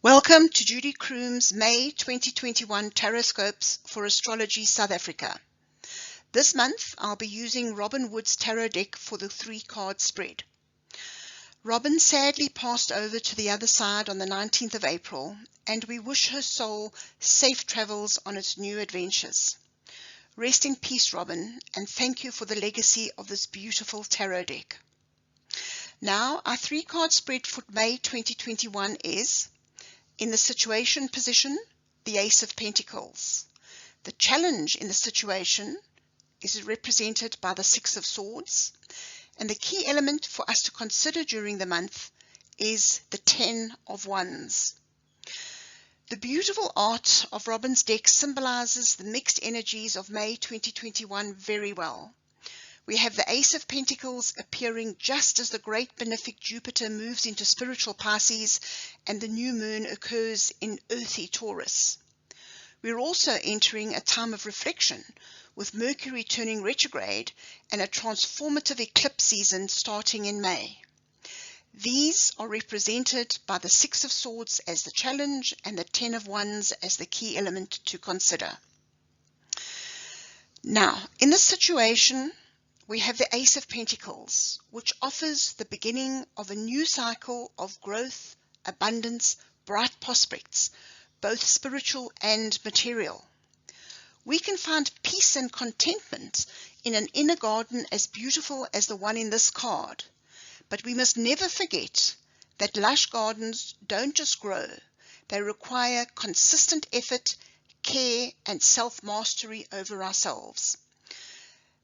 Welcome to Judy Croome's May 2021 Taroscopes for Astrology South Africa. This month I'll be using Robin Wood's tarot deck for the 3-card spread. Robin sadly passed over to the other side on the 19th of April, and we wish her soul safe travels on its new adventures. Rest in peace, Robin, and thank you for the legacy of this beautiful tarot deck. Now, our 3-card spread for May 2021 is: in the situation position, the Ace of Pentacles. The challenge in the situation is represented by the 6 of Swords, and the key element for us to consider during the month is the 10 of Wands. The beautiful art of Robin's deck symbolizes the mixed energies of May 2021 very well. We have the Ace of Pentacles appearing just as the great benefic Jupiter moves into spiritual Pisces and the new moon occurs in earthy Taurus. We're also entering a time of reflection, with Mercury turning retrograde and a transformative eclipse season starting in May. These are represented by the 6 of Swords as the challenge and the 10 of Wands as the key element to consider. Now, in this situation, we have the Ace of Pentacles, which offers the beginning of a new cycle of growth, abundance, bright prospects, both spiritual and material. We can find peace and contentment in an inner garden as beautiful as the one in this card, but we must never forget that lush gardens don't just grow, they require consistent effort, care, and self-mastery over ourselves.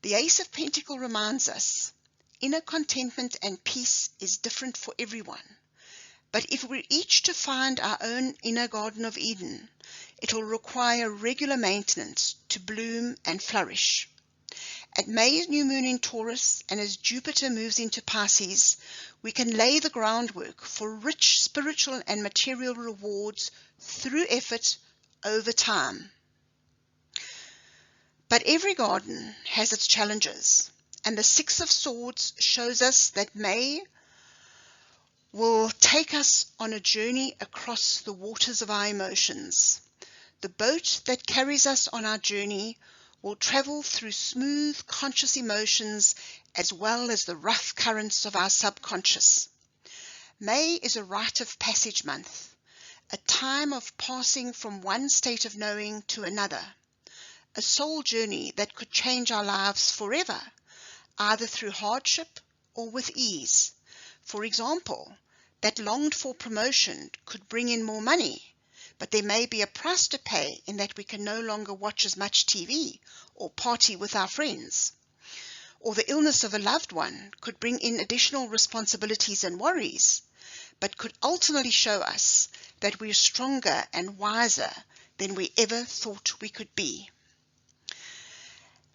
The Ace of Pentacles reminds us, inner contentment and peace is different for everyone. But if we're each to find our own inner Garden of Eden, it will require regular maintenance to bloom and flourish. At May's new moon in Taurus, and as Jupiter moves into Pisces, we can lay the groundwork for rich spiritual and material rewards through effort over time. But every garden has its challenges, and the 6 of Swords shows us that May will take us on a journey across the waters of our emotions. The boat that carries us on our journey will travel through smooth, conscious emotions as well as the rough currents of our subconscious. May is a rite of passage month, a time of passing from one state of knowing to another. A soul journey that could change our lives forever, either through hardship or with ease. For example, that longed-for promotion could bring in more money, but there may be a price to pay in that we can no longer watch as much TV or party with our friends. Or the illness of a loved one could bring in additional responsibilities and worries, but could ultimately show us that we're stronger and wiser than we ever thought we could be.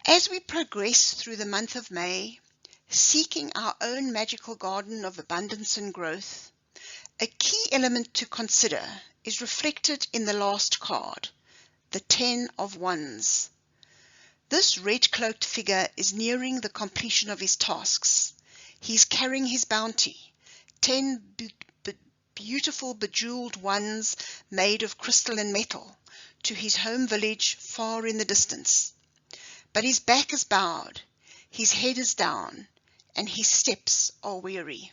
As we progress through the month of May, seeking our own magical garden of abundance and growth, a key element to consider is reflected in the last card, the 10 of Wands. This red-cloaked figure is nearing the completion of his tasks. He's carrying his bounty, 10 beautiful bejeweled wands made of crystal and metal, to his home village far in the distance. But his back is bowed, his head is down, and his steps are weary.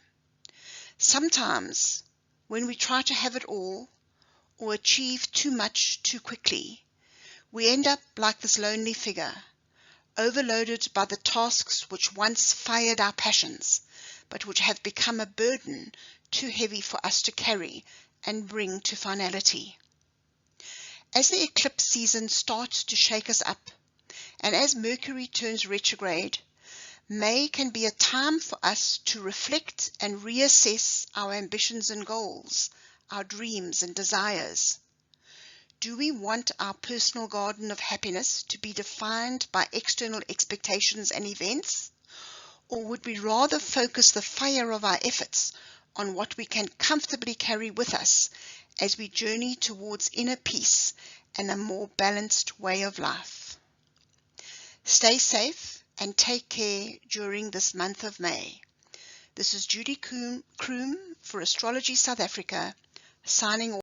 Sometimes, when we try to have it all, or achieve too much too quickly, we end up like this lonely figure, overloaded by the tasks which once fired our passions, but which have become a burden too heavy for us to carry and bring to finality. As the eclipse season starts to shake us up, and as Mercury turns retrograde, May can be a time for us to reflect and reassess our ambitions and goals, our dreams and desires. Do we want our personal garden of happiness to be defined by external expectations and events? Or would we rather focus the fire of our efforts on what we can comfortably carry with us as we journey towards inner peace and a more balanced way of life? Stay safe and take care during this month of May. This is Judy Croome for Astrology South Africa, signing off.